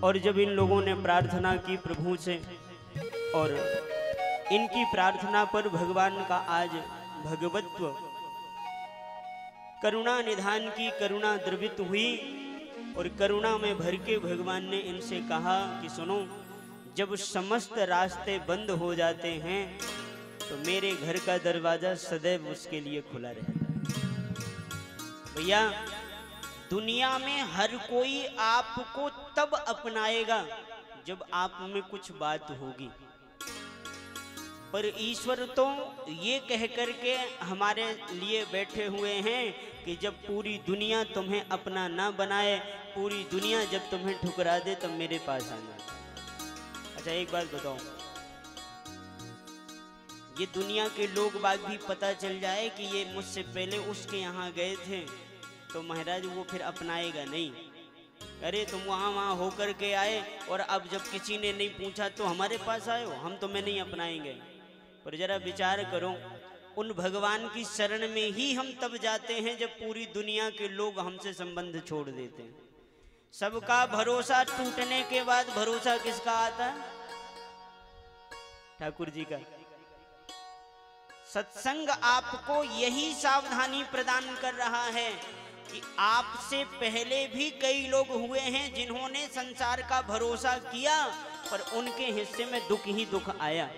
और जब इन लोगों ने प्रार्थना की प्रभु से और इनकी प्रार्थना पर भगवान का आज भगवत्व करुणा निधान की करुणा द्रवित हुई और करुणा में भर के भगवान ने इनसे कहा कि सुनो, जब समस्त रास्ते बंद हो जाते हैं तो मेरे घर का दरवाजा सदैव उसके लिए खुला रहता है। भैया, दुनिया में हर कोई आपको तब अपनाएगा जब आप में कुछ बात होगी, पर ईश्वर तो ये कह करके हमारे लिए बैठे हुए हैं कि जब पूरी दुनिया तुम्हें अपना ना बनाए, पूरी दुनिया जब तुम्हें ठुकरा दे तब मेरे पास आना। अच्छा एक बात बताओ, ये दुनिया के लोग बाग भी पता चल जाए कि ये मुझसे पहले उसके यहाँ गए थे तो महाराज वो फिर अपनाएगा नहीं। अरे तुम वहाँ होकर के आए और अब जब किसी ने नहीं पूछा तो हमारे पास आए हो, हम तुम्हें नहीं अपनाएंगे। पर जरा विचार करो, उन भगवान की शरण में ही हम तब जाते हैं जब पूरी दुनिया के लोग हमसे संबंध छोड़ देते हैं। सबका भरोसा टूटने के बाद भरोसा किसका आता है? ठाकुर जी का। सत्संग आपको यही सावधानी प्रदान कर रहा है कि आपसे पहले भी कई लोग हुए हैं जिन्होंने संसार का भरोसा किया पर उनके हिस्से में दुख ही दुख आया।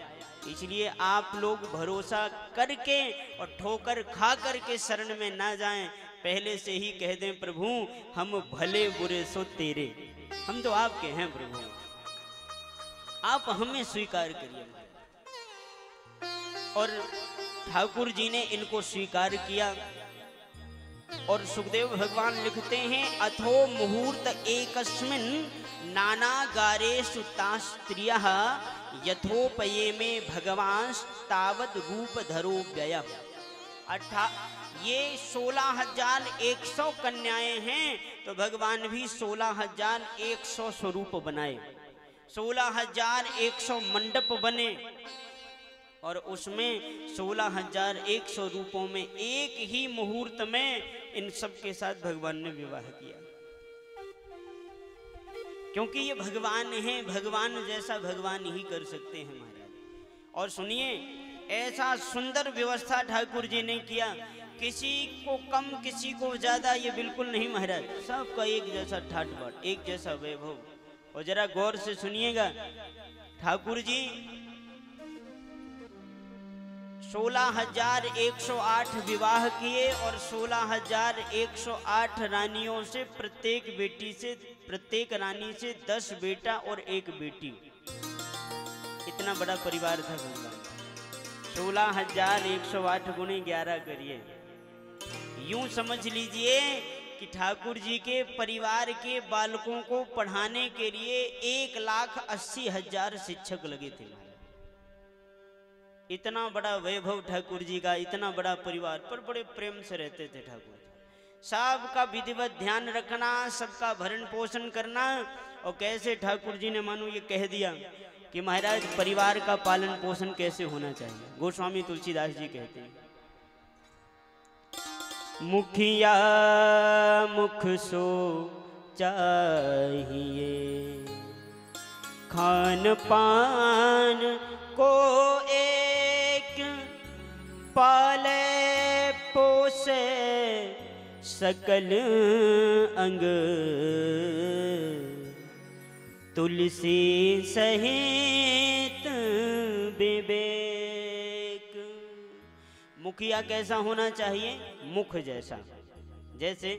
इसलिए आप लोग भरोसा करके और ठोकर खा करके शरण में ना जाएं, पहले से ही कह दें प्रभु हम भले बुरे सो तेरे, हम तो आपके हैं प्रभु, आप हमें स्वीकार करिए। और ठाकुर जी ने इनको स्वीकार किया और सुखदेव भगवान लिखते हैं अथो मुहूर्त एकस्मिन् नानागारेषु तास्त्रियः यथोपये में भगवान तावद रूप धरो व्यय। ये 16,100 कन्याएं हैं तो भगवान भी 16,100 स्वरूप बनाए, 16,100 मंडप बने और उसमें 16,100 रूपों में एक ही मुहूर्त में इन सब के साथ भगवान ने विवाह किया। क्योंकि ये भगवान हैं, भगवान जैसा भगवान ही कर सकते हैं महाराज। और सुनिए, ऐसा सुंदर व्यवस्था ठाकुर जी ने किया, किसी को कम किसी को ज्यादा ये बिल्कुल नहीं महाराज, सबका एक जैसा ठाट बाट, एक जैसा वैभव। और जरा गौर से सुनिएगा, ठाकुर जी 16,108 विवाह किए और 16,108 रानियों से प्रत्येक रानी से 10 बेटा और 1 बेटी। इतना बड़ा परिवार था भगवान। 16,108 गुणे 11 करिए, यूं समझ लीजिए कि ठाकुर जी के परिवार के बालकों को पढ़ाने के लिए 1,80,000 शिक्षक लगे थे। इतना बड़ा वैभव ठाकुर जी का, इतना बड़ा परिवार, पर बड़े प्रेम से रहते थे ठाकुर जी। सबका विधिवत ध्यान रखना, सबका भरण पोषण करना। और कैसे ठाकुर जी ने मानो ये कह दिया कि महाराज परिवार का पालन पोषण कैसे होना चाहिए। गोस्वामी तुलसीदास जी कहते हैं मुखिया मुख सो चाहिए, खान पान को एक पाले पोसे सकल अंग, तुलसी सहित विवेक। मुखिया कैसा होना चाहिए? मुख जैसा। जैसे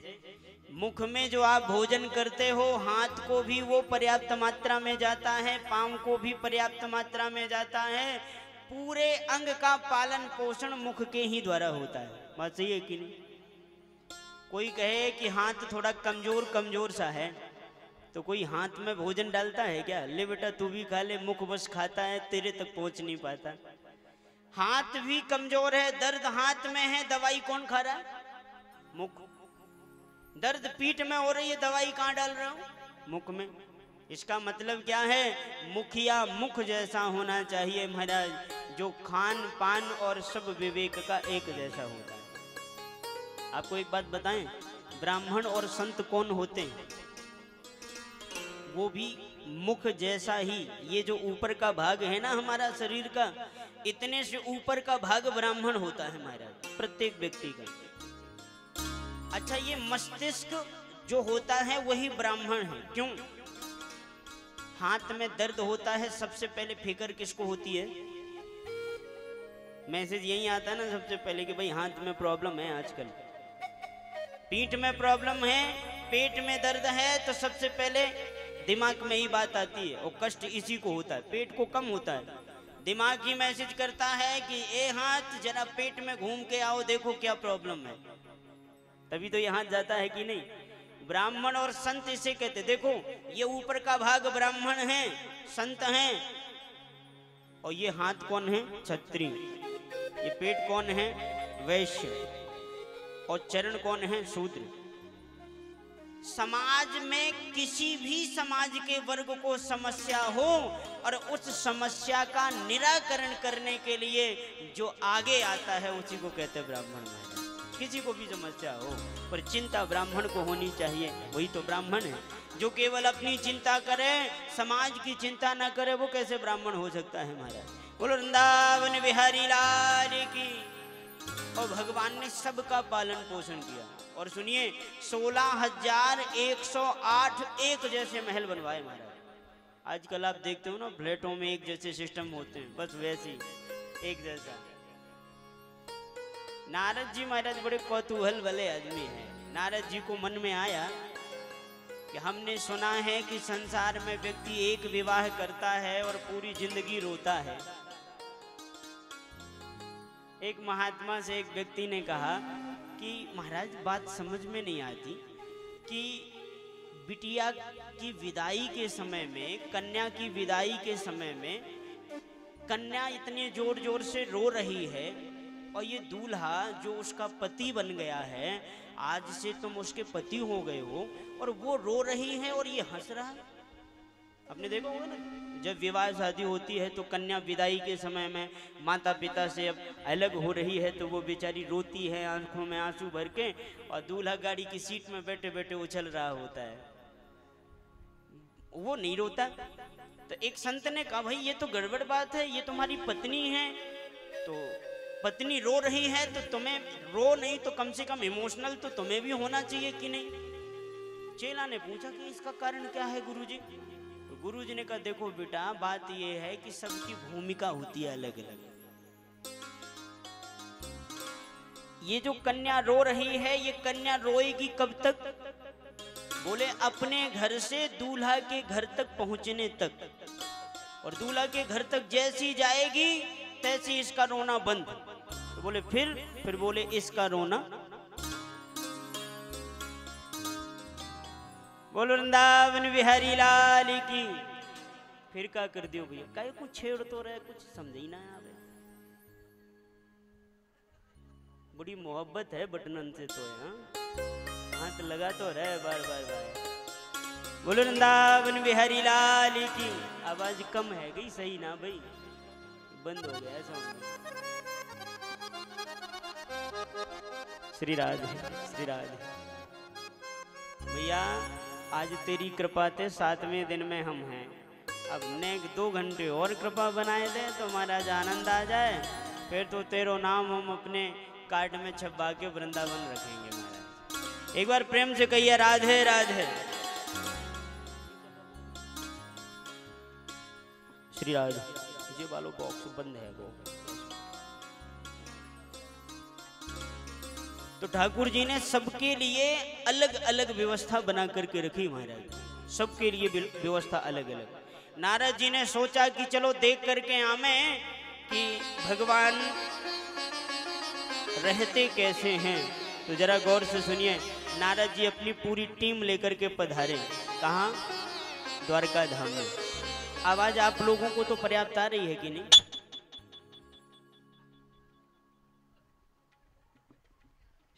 मुख में जो आप भोजन करते हो, हाथ को भी वो पर्याप्त मात्रा में जाता है, पांव को भी पर्याप्त मात्रा में जाता है। पूरे अंग का पालन पोषण मुख के ही द्वारा होता है। बात सही है कि नहीं? कोई कहे कि हाथ थोड़ा कमजोर सा है तो कोई हाथ में भोजन डालता है क्या? ले बेटा तू भी खा ले, मुख बस खाता है, तेरे तक पहुंच नहीं पाता। हाथ भी कमजोर है, दर्द हाथ में है, दवाई कौन खा रहा है? मुख। दर्द पीठ में हो रही है, दवाई कहाँ डाल रहे हो? मुख में। इसका मतलब क्या है? मुखिया मुख जैसा होना चाहिए महाराज, जो खान पान और सब विवेक का एक जैसा होता है। आपको एक बात बताएं, ब्राह्मण और संत कौन होते हैं? वो भी मुख जैसा ही। ये जो ऊपर का भाग है ना हमारा शरीर का, इतने से ऊपर का भाग ब्राह्मण होता है महाराज, प्रत्येक व्यक्ति का। अच्छा, ये मस्तिष्क जो होता है वही ब्राह्मण है। क्यों? हाथ में दर्द होता है, सबसे पहले फिक्र किसको होती है? मैसेज यही आता है ना सबसे पहले कि भाई हाथ में प्रॉब्लम है आजकल, पीठ में प्रॉब्लम है, पेट में दर्द है, तो सबसे पहले दिमाग में ही बात आती है। और कष्ट इसी को होता है, पेट को कम होता है। दिमाग ही मैसेज करता है कि ए हाथ जरा पेट में घूम के आओ, देखो क्या प्रॉब्लम है, तभी तो ये हाथ जाता है कि नहीं। ब्राह्मण और संत इसे कहते। देखो ये ऊपर का भाग ब्राह्मण है, संत हैं, और ये हाथ कौन है? क्षत्रिय। ये पेट कौन है? वैश्य। और चरण कौन है? शूद्र। समाज में किसी भी समाज के वर्ग को समस्या हो और उस समस्या का निराकरण करने के लिए जो आगे आता है उसी को कहते हैं ब्राह्मण महाराज। किसी को भी समस्या हो पर चिंता ब्राह्मण को होनी चाहिए, वही तो ब्राह्मण है। जो केवल अपनी चिंता करे, समाज की चिंता ना करे, वो कैसे ब्राह्मण हो सकता है महाराज। बोलो वृंदावन बिहारी लाल की। और भगवान ने सबका पालन पोषण किया। और सुनिए 16,108 एक जैसे महल बनवाए महाराज। आजकल आप देखते हो ना फ्लैटों में एक जैसे सिस्टम होते हैं, बस वैसे एक जैसा। नारद जी महाराज बड़े कौतूहल वाले आदमी हैं। नारद जी को मन में आया कि हमने सुना है कि संसार में व्यक्ति एक विवाह करता है और पूरी जिंदगी रोता है। एक महात्मा से एक व्यक्ति ने कहा कि महाराज बात समझ में नहीं आती कि बिटिया की विदाई के समय में, कन्या की विदाई के समय में कन्या इतने जोर जोर से रो रही है और ये दूल्हा जो उसका पति बन गया है, आज से तुम उसके पति हो गए हो, और वो रो रही है और ये हंस रहा है। आपने देखा होगा ना, जब विवाह शादी होती है तो कन्या विदाई के समय में माता पिता से अब अलग हो रही है तो वो बेचारी रोती है आंखों में आंसू भर के, और दूल्हा गाड़ी की सीट में बैठे बैठे उछल रहा होता है, वो नहीं रोता। तो एक संत ने कहा भाई ये तो गड़बड़ बात है, ये तुम्हारी पत्नी है, तो पत्नी रो रही है तो तुम्हें रो नहीं तो कम से कम इमोशनल तो तुम्हें भी होना चाहिए कि नहीं। चेला ने पूछा कि इसका कारण क्या है गुरुजी। गुरुजी ने कहा देखो बेटा, बात यह है कि सबकी भूमिका होती है अलग अलग। ये जो कन्या रो रही है, ये कन्या रोएगी कब तक? बोले अपने घर से दूल्हा के घर तक पहुंचने तक, और दूल्हा के घर तक जैसी जाएगी तैसी इसका रोना बंद। तो बोले फिर बोले इसका रोना। बोलो वृंदावन बिहारी लाल की। फिर क्या कर दियो भैया, काहे कुछ छेड़ तो रहे, कुछ समझ ही ना आवे। बड़ी मोहब्बत है बटनन से तो है, हाथ लगा तो रहे बार बार बार। बोलो वृंदावन बिहारी लाल की। आवाज कम है गई, सही ना भाई, बंद हो गया सब। श्री राधे श्री राधे। भैया आज तेरी कृपा थे 7वें दिन में हम हैं, अब ने 2 घंटे और कृपा बनाए दे तो महाराज आनंद आ जाए, फिर तो तेरो नाम हम अपने कार्ड में छपवा के वृंदावन रखेंगे महाराज। एक बार प्रेम से कहिए राधे राधे। श्री राधे। ये वालों बॉक्स बंद है वो। तो ठाकुर जी ने सबके लिए अलग अलग व्यवस्था बना करके रखी महाराज, सबके लिए व्यवस्था अलग अलग। नारद जी ने सोचा कि चलो देख करके आमे कि भगवान रहते कैसे हैं। तो जरा गौर से सुनिए, नारद जी अपनी पूरी टीम लेकर के पधारे। कहाँ? द्वारका धाम में। आवाज आप लोगों को तो पर्याप्त आ रही है कि नहीं?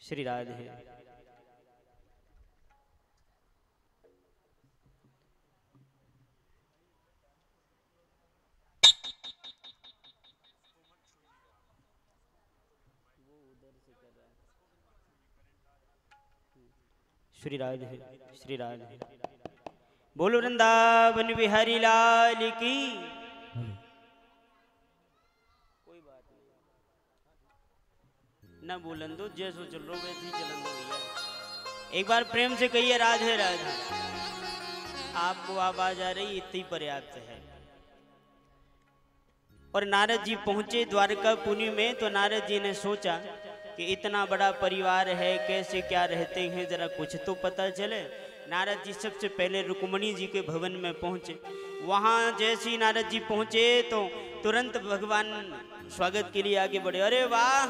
श्री राधे। श्री राधे श्री राधे। बोलो वृंदावन बिहारी लाल की। कोई बात नहीं, ना बोलन दो, जैसो चल रहा वैसे ही चलन दो भैया। एक बार प्रेम से कहिए राधे राधे। आपको आवाज आ रही, इतनी पर्याप्त है। और नारद जी पहुंचे द्वारकापुरी में, तो नारद जी ने सोचा कि इतना बड़ा परिवार है, कैसे क्या रहते हैं, जरा कुछ तो पता चले। नारद जी सबसे पहले रुक्मणी जी के भवन में पहुंचे। वहां जैसे ही नारद जी पहुंचे तो तुरंत भगवान स्वागत के लिए आगे बढ़े। अरे वाह,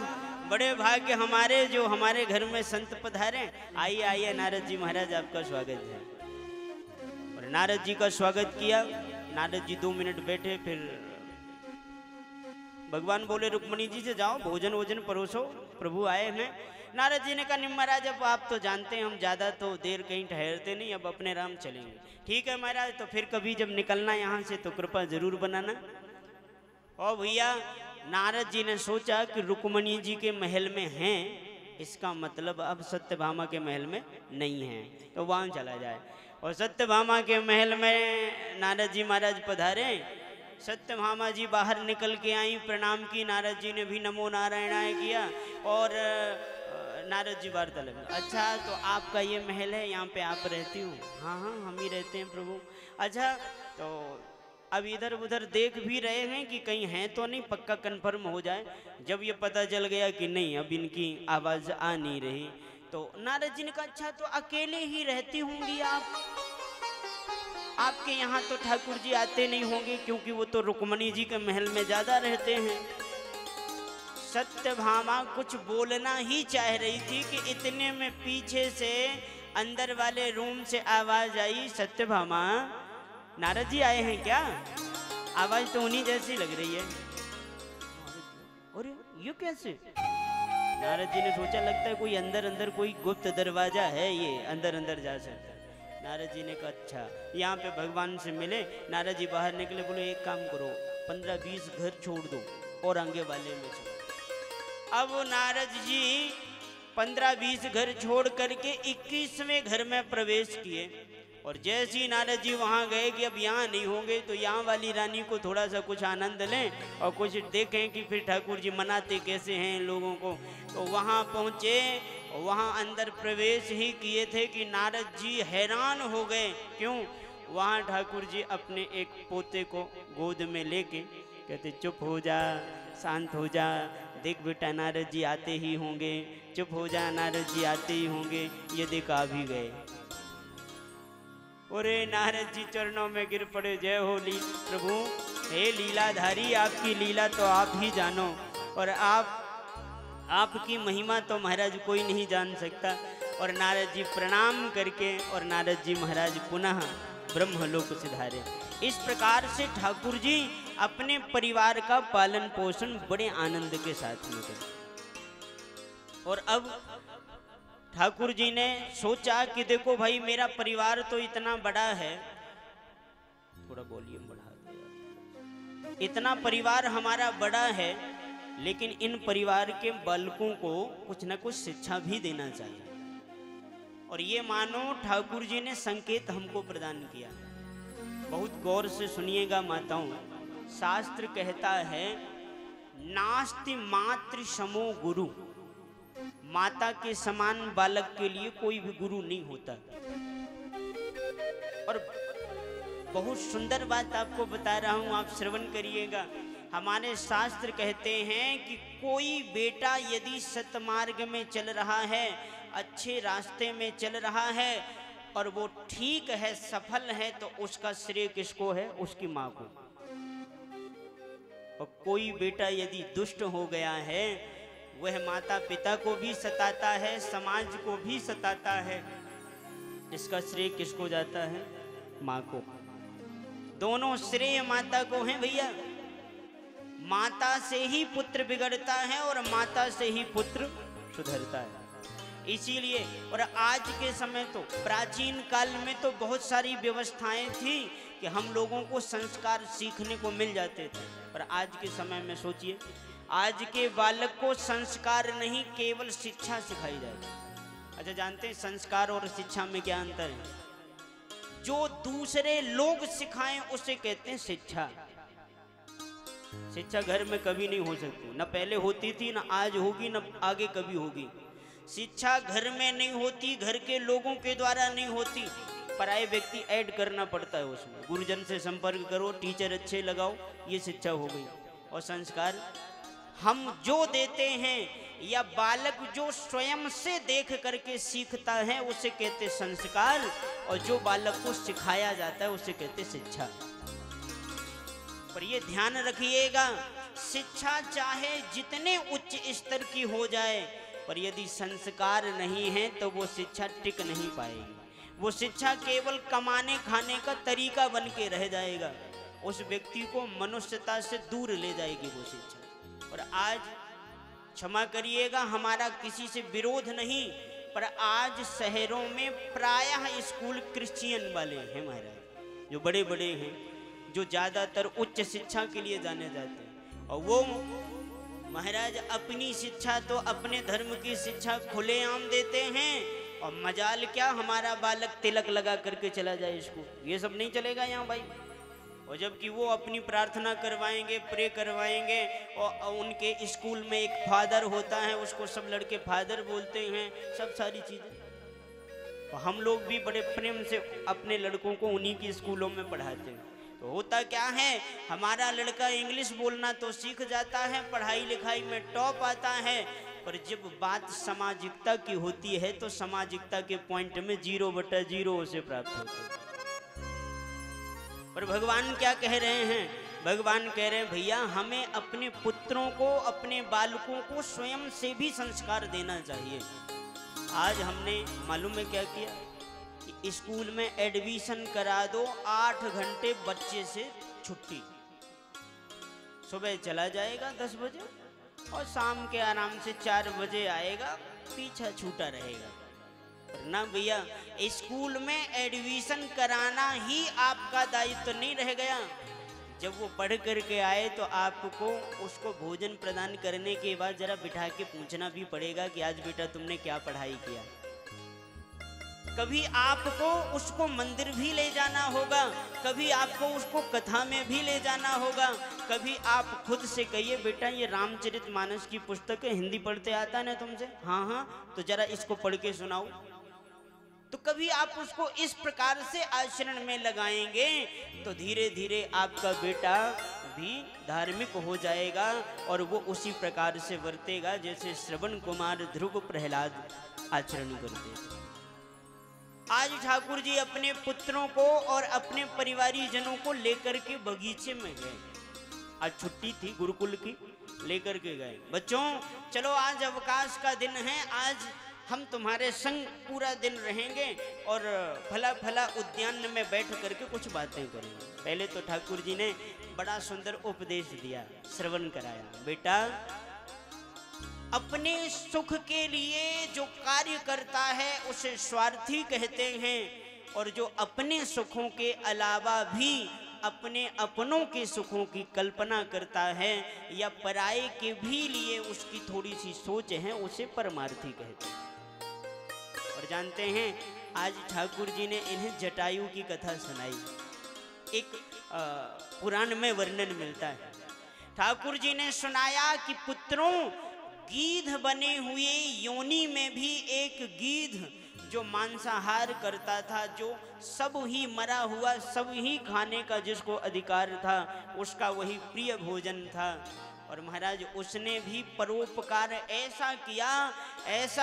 बड़े भाग्य हमारे जो हमारे घर में संत पधारे। आइए आइए नारद जी महाराज, आपका स्वागत है। और नारद जी का स्वागत किया। नारद जी 2 मिनट बैठे, फिर भगवान बोले रुक्मणी जी से जाओ भोजन वोजन परोसो, प्रभु आए हैं। नारद जी ने कहा निम महाराज, अब आप तो जानते हैं हम ज़्यादा तो देर कहीं ठहरते नहीं, अब अपने राम चलेंगे। ठीक है महाराज, तो फिर कभी जब निकलना यहाँ से तो कृपा जरूर बनाना। और भैया नारद जी ने सोचा कि रुक्मणी जी के महल में हैं, इसका मतलब अब सत्यभामा के महल में नहीं है, तो वहाँ चला जाए। और सत्यभामा के महल में नारद जी महाराज पधारे। सत्यभामा जी बाहर निकल के आई, प्रणाम की। नारद जी ने भी नमो नारायणाय किया। और नारद जी वार्तालाप, अच्छा तो आपका ये महल है, यहाँ पे आप रहती हो? हाँ हाँ हम ही रहते हैं प्रभु। अच्छा तो अब इधर उधर देख भी रहे हैं कि कहीं हैं तो नहीं, पक्का कंफर्म हो जाए। जब ये पता चल गया कि नहीं अब इनकी आवाज़ आ नहीं रही, तो नारद जी ने कहा अच्छा तो अकेले ही रहती होंगी आप? आपके यहाँ तो ठाकुर जी आते नहीं होंगे, क्योंकि वो तो रुक्मणी जी के महल में ज़्यादा रहते हैं। सत्यभामा कुछ बोलना ही चाह रही थी कि इतने में पीछे से अंदर वाले रूम से आवाज आई, सत्यभामा नारद जी आए हैं क्या? आवाज तो उन्हीं जैसी लग रही है। अरे ये कैसे? नारद जी ने सोचा लगता है कोई अंदर अंदर कोई गुप्त दरवाजा है, ये अंदर अंदर जा सकता है। नारद जी ने कहा अच्छा, यहाँ पे भगवान से मिले। नारद जी बाहर निकले, बोले एक काम करो 15-20 घर छोड़ दो और आगे वाले में चलो। अब नारद जी 15-20 घर छोड़ करके 21वें घर में प्रवेश किए। और जैसे ही नारद जी वहाँ गए कि अब यहाँ नहीं होंगे, तो यहाँ वाली रानी को थोड़ा सा कुछ आनंद लें और कुछ देखें कि फिर ठाकुर जी मनाते कैसे हैं इन लोगों को। तो वहाँ पहुँचे, वहाँ अंदर प्रवेश ही किए थे कि नारद जी हैरान हो गए। क्यों? वहाँ ठाकुर जी अपने एक पोते को गोद में लेके कहते चुप हो जा, शांत हो जा, देख बेटा नारद जी आते ही होंगे, चुप हो जा नारद जी आते ही होंगे। ये देख आ भी गए। अरे नारद जी चरणों में गिर पड़े, जय हो प्रभु, हे लीलाधारी, आपकी लीला तो आप ही जानो, और आपकी महिमा तो महाराज कोई नहीं जान सकता। और नारद जी प्रणाम करके और नारद जी महाराज पुनः ब्रह्मलोक सिधारे। इस प्रकार से ठाकुर जी अपने परिवार का पालन पोषण बड़े आनंद के साथ में करें। और अब ठाकुर जी ने सोचा कि देखो भाई मेरा परिवार तो इतना बड़ा है, थोड़ा वॉल्यूम बढ़ा दो, इतना परिवार हमारा बड़ा है, लेकिन इन परिवार के बालकों को कुछ न कुछ शिक्षा भी देना चाहिए। और ये मानो ठाकुर जी ने संकेत हमको प्रदान किया। बहुत गौर से सुनिएगा माताओं, शास्त्र कहता है नास्ति मातृ समो गुरु, माता के समान बालक के लिए कोई भी गुरु नहीं होता। और बहुत सुंदर बात आपको बता रहा हूं, आप श्रवण करिएगा। हमारे शास्त्र कहते हैं कि कोई बेटा यदि सतमार्ग में चल रहा है, अच्छे रास्ते में चल रहा है और वो ठीक है, सफल है, तो उसका श्रेय किसको है? उसकी माँ को। और कोई बेटा यदि दुष्ट हो गया है, वह माता पिता को भी सताता है, समाज को भी सताता है, इसका श्रेय किसको जाता है? माँ को। दोनों श्रेय माता को हैं भैया। माता से ही पुत्र बिगड़ता है और माता से ही पुत्र सुधरता है। इसीलिए और आज के समय तो, प्राचीन काल में तो बहुत सारी व्यवस्थाएं थी कि हम लोगों को संस्कार सीखने को मिल जाते थे, पर आज के समय में सोचिए, आज के बालक को संस्कार नहीं केवल शिक्षा सिखाई जाती। अच्छा जानते हैं संस्कार और शिक्षा में क्या अंतर है? जो दूसरे लोग सिखाएं उसे कहते हैं शिक्षा। शिक्षा घर में कभी नहीं हो सकती, न पहले होती थी, न आज होगी, न आगे कभी होगी। शिक्षा घर में नहीं होती, घर के लोगों के द्वारा नहीं होती, पराये व्यक्ति ऐड करना पड़ता है उसमें। गुरुजन से संपर्क करो, टीचर अच्छे लगाओ, ये शिक्षा हो गई। और संस्कार हम जो देते हैं या बालक जो स्वयं से देख करके सीखता है उसे कहते संस्कार, और जो बालक को सिखाया जाता है उसे कहते शिक्षा। पर ये ध्यान रखिएगा, शिक्षा चाहे जितने उच्च स्तर की हो जाए, पर यदि संस्कार नहीं है तो वो शिक्षा टिक नहीं पाएगी। वो शिक्षा केवल कमाने खाने का तरीका बन के रह जाएगा, उस व्यक्ति को मनुष्यता से दूर ले जाएगी वो शिक्षा। और आज क्षमा करिएगा, हमारा किसी से विरोध नहीं, पर आज शहरों में प्रायः स्कूल क्रिश्चियन वाले हैं महाराज, जो बड़े बड़े हैं, जो ज़्यादातर उच्च शिक्षा के लिए जाने जाते हैं। और वो महाराज अपनी शिक्षा तो अपने धर्म की शिक्षा खुलेआम देते हैं, और मजाल क्या हमारा बालक तिलक लगा करके चला जाए स्कूल, ये सब नहीं चलेगा यहाँ भाई। और जबकि वो अपनी प्रार्थना करवाएंगे, प्रे करवाएंगे, और उनके स्कूल में एक फादर होता है, उसको सब लड़के फादर बोलते हैं, सब सारी चीज़ें। और हम लोग भी बड़े प्रेम से अपने लड़कों को उन्हीं की स्कूलों में पढ़ाते हैं। तो होता क्या है, हमारा लड़का इंग्लिश बोलना तो सीख जाता है, पढ़ाई लिखाई में टॉप आता है, पर जब बात सामाजिकता की होती है तो सामाजिकता के पॉइंट में 0/0 उसे प्राप्त होता है। पर भगवान क्या कह रहे हैं, भगवान कह रहे हैं भैया हमें अपने पुत्रों को, अपने बालकों को स्वयं से भी संस्कार देना चाहिए। आज हमने मालूम है क्या किया कि स्कूल में एडमिशन करा दो, 8 घंटे बच्चे से छुट्टी, सुबह चला जाएगा 10 बजे और शाम के आराम से 4 बजे आएगा, पीछा छूटा रहेगा। ना भैया, स्कूल में एडमिशन कराना ही आपका दायित्व नहीं रह गया। जब वो पढ़ करके आए तो आपको उसको भोजन प्रदान करने के बाद जरा बिठा के पूछना भी पड़ेगा कि आज बेटा तुमने क्या पढ़ाई किया। कभी आपको उसको मंदिर भी ले जाना होगा, कभी आपको उसको कथा में भी ले जाना होगा, कभी आप खुद से कहिए बेटा ये रामचरितमानस की पुस्तक है, हिंदी पढ़ते आता है ना तुमसे, हाँ हाँ तो जरा इसको पढ़ के सुनाओ। तो कभी आप उसको इस प्रकार से आचरण में लगाएंगे तो धीरे धीरे आपका बेटा भी धार्मिक हो जाएगा और वो उसी प्रकार से वर्तेगा जैसे श्रवण कुमार, ध्रुव, प्रहलाद आचरण करते थे। आज ठाकुर जी अपने पुत्रों को और अपने परिवारी जनों को लेकर के बगीचे में गए। आज छुट्टी थी गुरुकुल की, लेकर के गए, बच्चों चलो आज अवकाश का दिन है, आज हम तुम्हारे संग पूरा दिन रहेंगे और फला फला उद्यान में बैठ करके कुछ बातें करेंगे। पहले तो ठाकुर जी ने बड़ा सुंदर उपदेश दिया, श्रवण कराया, बेटा अपने सुख के लिए जो कार्य करता है उसे स्वार्थी कहते हैं, और जो अपने सुखों के अलावा भी अपने अपनों के सुखों की कल्पना करता है या पराये के भी लिए उसकी थोड़ी सी सोच है उसे परमार्थी कहते हैं। और जानते हैं आज ठाकुर जी ने इन्हें जटायु की कथा सुनाई। एक पुराण में वर्णन मिलता है, ठाकुर जी ने सुनाया कि पुत्रों गीध बने हुए योनि में भी एक गीध जो मांसाहार करता था, जो सब ही मरा हुआ सब ही खाने का जिसको अधिकार था, उसका वही प्रिय भोजन था। और महाराज उसने भी परोपकार ऐसा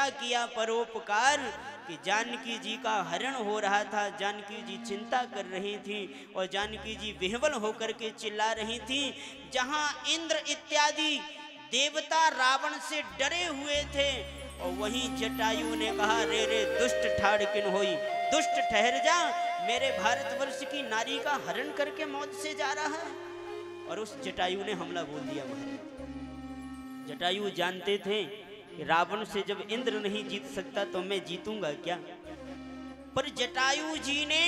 किया परोपकार कि जानकी जी का हरण हो रहा था, जानकी जी चिंता कर रही थी और जानकी जी विह्वल होकर के चिल्ला रही थी। जहां इंद्र इत्यादि देवता रावण से डरे हुए थे और वहीं जटायु ने कहा, रे रे दुष्ट ठाड़ किन होई, दुष्ट ठहर जा, मेरे भारतवर्ष की नारी का हरण करके मौत से जा रहा है। और उस जटायु ने हमला बोल दिया। जटायु जानते थे कि रावण से जब इंद्र नहीं जीत सकता तो मैं जीतूंगा क्या। पर जटायु जी ने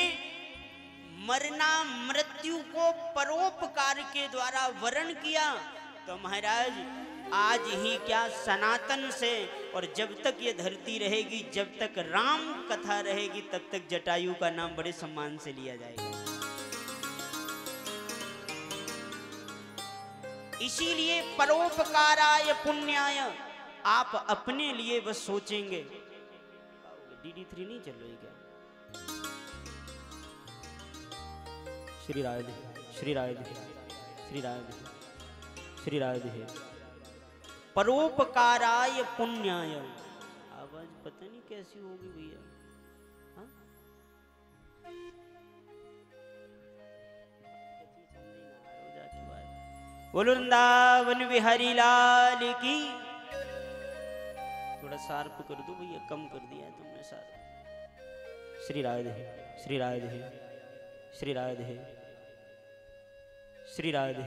मरना मृत्यु को परोपकार के द्वारा वरण किया। तो महाराज आज ही क्या सनातन से, और जब तक ये धरती रहेगी, जब तक राम कथा रहेगी, तब तक जटायु का नाम बड़े सम्मान से लिया जाएगा। इसीलिए परोपकाराय पुण्याय, आप अपने लिए बस सोचेंगे। DD3 नहीं चल रही क्या? श्री राधे, श्री राधे, श्री राधे, श्री राधे। परोपकाराय पुण्याय, आवाज पता नहीं कैसी होगी भैया। हाँ? बोलो वृंदावन बिहारी लाल की। थोड़ा शार्प कर दो भैया, कम कर दिया है तुमने शार्प। श्री राधे, श्री राधे, श्री राधे, श्री राधे,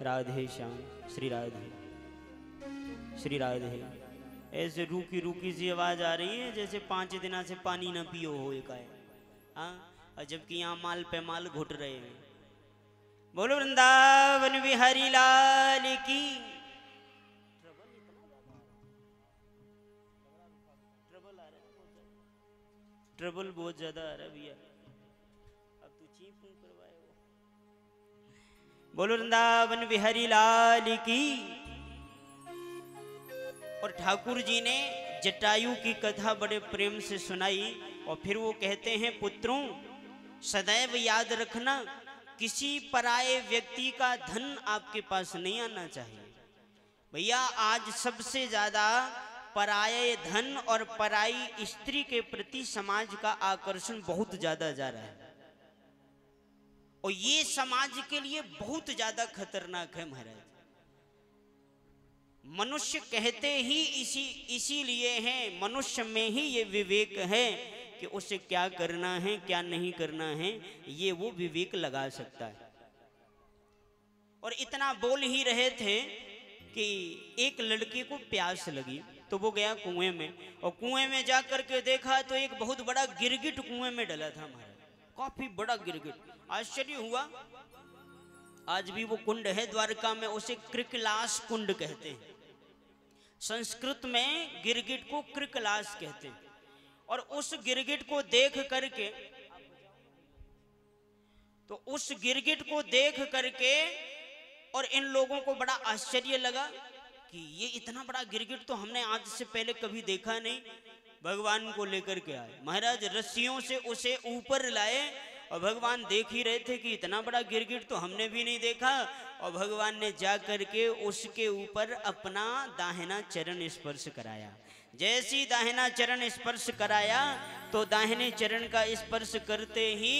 राधे श्याम, श्री राधे, श्री राधे। ऐसे रूकी रूकी सी आवाज आ रही है जैसे 5 दिना से पानी ना पियो हो एक आए। हाँ, और जबकि यहाँ माल पे माल घुट रहे हैं। बोलो वृंदावन बिहारी लाल की। ट्रबल बहुत ज्यादा आ रहा है भैया, अब तू चीप करवाए वो। बोलो वृंदावन बिहारी लाल की। और ठाकुर जी ने जटायु की कथा बड़े प्रेम से सुनाई, और फिर वो कहते हैं, पुत्रों सदैव याद रखना, किसी पराये व्यक्ति का धन आपके पास नहीं आना चाहिए। भैया आज सबसे ज्यादा पराये धन और पराई स्त्री के प्रति समाज का आकर्षण बहुत ज्यादा जा रहा है, और ये समाज के लिए बहुत ज्यादा खतरनाक है महाराज। मनुष्य कहते ही इसीलिए हैं, मनुष्य में ही ये विवेक है कि उसे क्या करना है क्या नहीं करना है, ये वो विवेक लगा सकता है। और इतना बोल ही रहे थे कि एक लड़के को प्यास लगी, तो वो गया कुएं में, और कुएं में जा करके देखा तो एक बहुत बड़ा गिरगिट कुएं में डला था महाराज, काफी बड़ा गिरगिट। आश्चर्य हुआ। आज भी वो कुंड है द्वारका में, उसे कृकलास कुंड कहते हैं। संस्कृत में गिरगिट को कृकलास कहते हैं। और उस गिरगिट को देख करके, तो उस गिरगिट को देख करके और इन लोगों को बड़ा आश्चर्य लगा कि ये इतना बड़ा गिरगिट तो हमने आज से पहले कभी देखा नहीं। भगवान को लेकर के आए महाराज, रस्सियों से उसे ऊपर लाए, और भगवान देख ही रहे थे कि इतना बड़ा गिरगिट तो हमने भी नहीं देखा। और भगवान ने जा करके उसके ऊपर अपना दाहिना चरण स्पर्श कराया। जैसी दाहिना चरण स्पर्श कराया तो दाहिने चरण का स्पर्श करते ही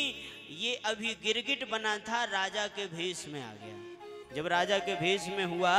ये अभी गिरगिट बना था राजा के भेष में आ गया। जब राजा के भेष में हुआ